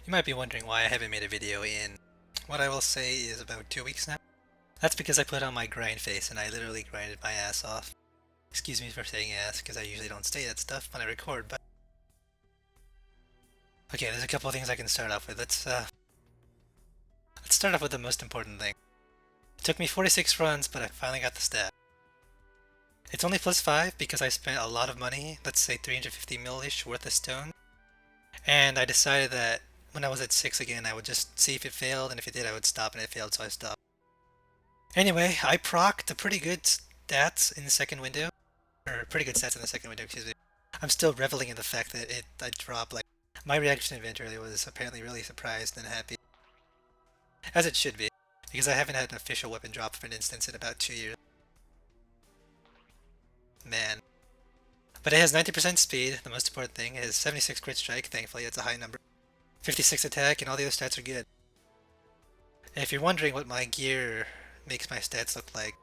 You might be wondering why I haven't made a video in what I will say is about 2 weeks now. That's because I put on my grind face and I literally grinded my ass off. Excuse me for saying ass because I usually don't say that stuff when I record, but okay, there's a couple of things I can start off with. Let's start off with the most important thing. It took me 46 runs, but I finally got the stat. It's only +5 because I spent a lot of money, let's say 350 mil-ish worth of stone, and I decided that when I was at 6 again, I would just see if it failed, and if it did, I would stop, and it failed, so I stopped. Anyway, I procced a pretty good stats in the second window, or pretty good stats in the second window, excuse me. I'm still reveling in the fact that I dropped, like, my reaction event really was apparently really surprised and happy. As it should be, because I haven't had an official weapon drop for an instance in about 2 years. Man. But it has 90% speed, the most important thing. It has 76 crit strike, thankfully it's a high number. 56 attack, and all the other stats are good. And if you're wondering what my gear makes my stats look like,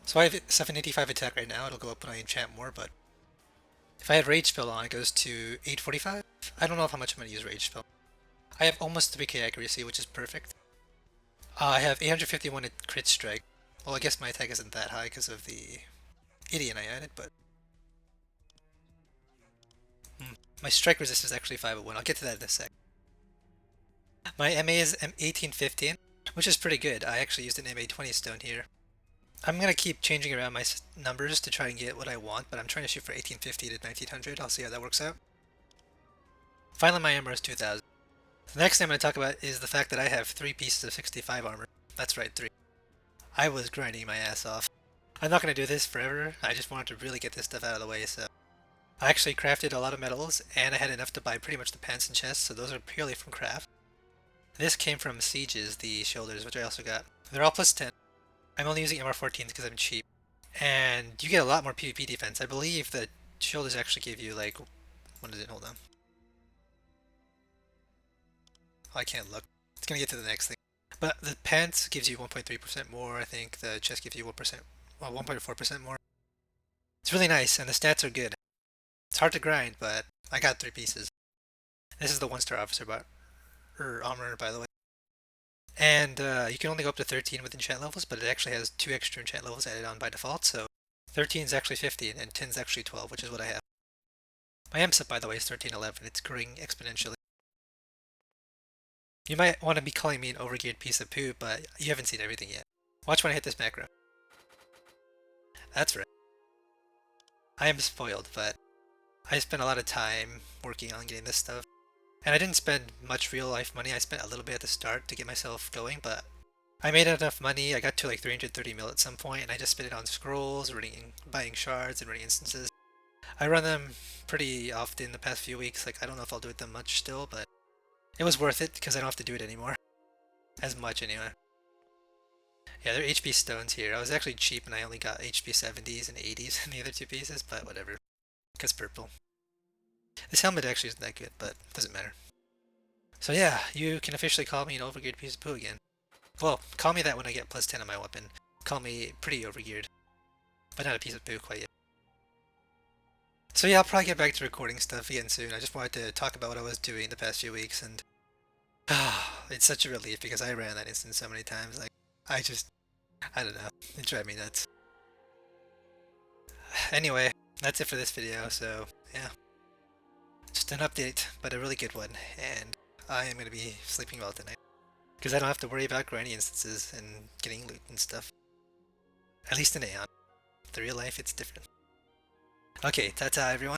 so I have 785 attack right now, it'll go up when I enchant more, but if I had Rage Spell on, it goes to 845. I don't know how much I'm going to use Rage Spell. I have almost 3k accuracy, which is perfect. I have 851 at crit strike. Well, I guess my attack isn't that high because of the Aion I added, but my strike resist is actually 501. I'll get to that in a sec. My MA is 1815, which is pretty good. I actually used an MA 20 stone here. I'm going to keep changing around my numbers to try and get what I want, but I'm trying to shoot for 1850 to 1900. I'll see how that works out. Finally, my armor is 2000. The next thing I'm going to talk about is the fact that I have 3 pieces of 65 armor. That's right, 3. I was grinding my ass off. I'm not going to do this forever. I just wanted to really get this stuff out of the way, so I actually crafted a lot of metals, and I had enough to buy pretty much the pants and chests, so those are purely from craft. This came from Sieges, the shoulders, which I also got. They're all +10. I'm only using MR14s because I'm cheap. And you get a lot more PvP defense. I believe that shoulders actually give you, like, what is it? Hold on. Oh, I can't look. It's going to get to the next thing. But the pants gives you 1.3% more, I think. The chest gives you 1%, well, 1.4% more. It's really nice, and the stats are good. It's hard to grind, but I got 3 pieces. This is the 1-star officer armor, by the way. And you can only go up to 13 with enchant levels, but it actually has 2 extra enchant levels added on by default, so 13 is actually 15, and 10 is actually 12, which is what I have. My MSUP, by the way, is 1311. It's growing exponentially. You might want to be calling me an overgeared piece of poo, but you haven't seen everything yet. Watch when I hit this macro. That's right. I am spoiled, but I spent a lot of time working on getting this stuff. And I didn't spend much real life money. I spent a little bit at the start to get myself going, but I made enough money. I got to like 330 mil at some point, and I just spent it on scrolls, buying shards, and running instances. I run them pretty often the past few weeks. Like, I don't know if I'll do it that much still, but it was worth it because I don't have to do it anymore. As much anyway. Yeah, they're HP stones here. I was actually cheap and I only got HP 70s and 80s in the other 2 pieces, but whatever. Because purple. This helmet actually isn't that good, but it doesn't matter. So yeah, you can officially call me an overgeared piece of poo again. Well, call me that when I get +10 on my weapon. Call me pretty overgeared. But not a piece of poo quite yet. So yeah, I'll probably get back to recording stuff again soon. I just wanted to talk about what I was doing the past few weeks, and it's such a relief because I ran that instance so many times. Like, I don't know. It drives me nuts. Anyway, that's it for this video, so yeah. Just an update, but a really good one, and I am going to be sleeping well tonight. Because I don't have to worry about grinding instances and getting loot and stuff. At least in Aion. The real life, it's different. Okay, ta-ta everyone.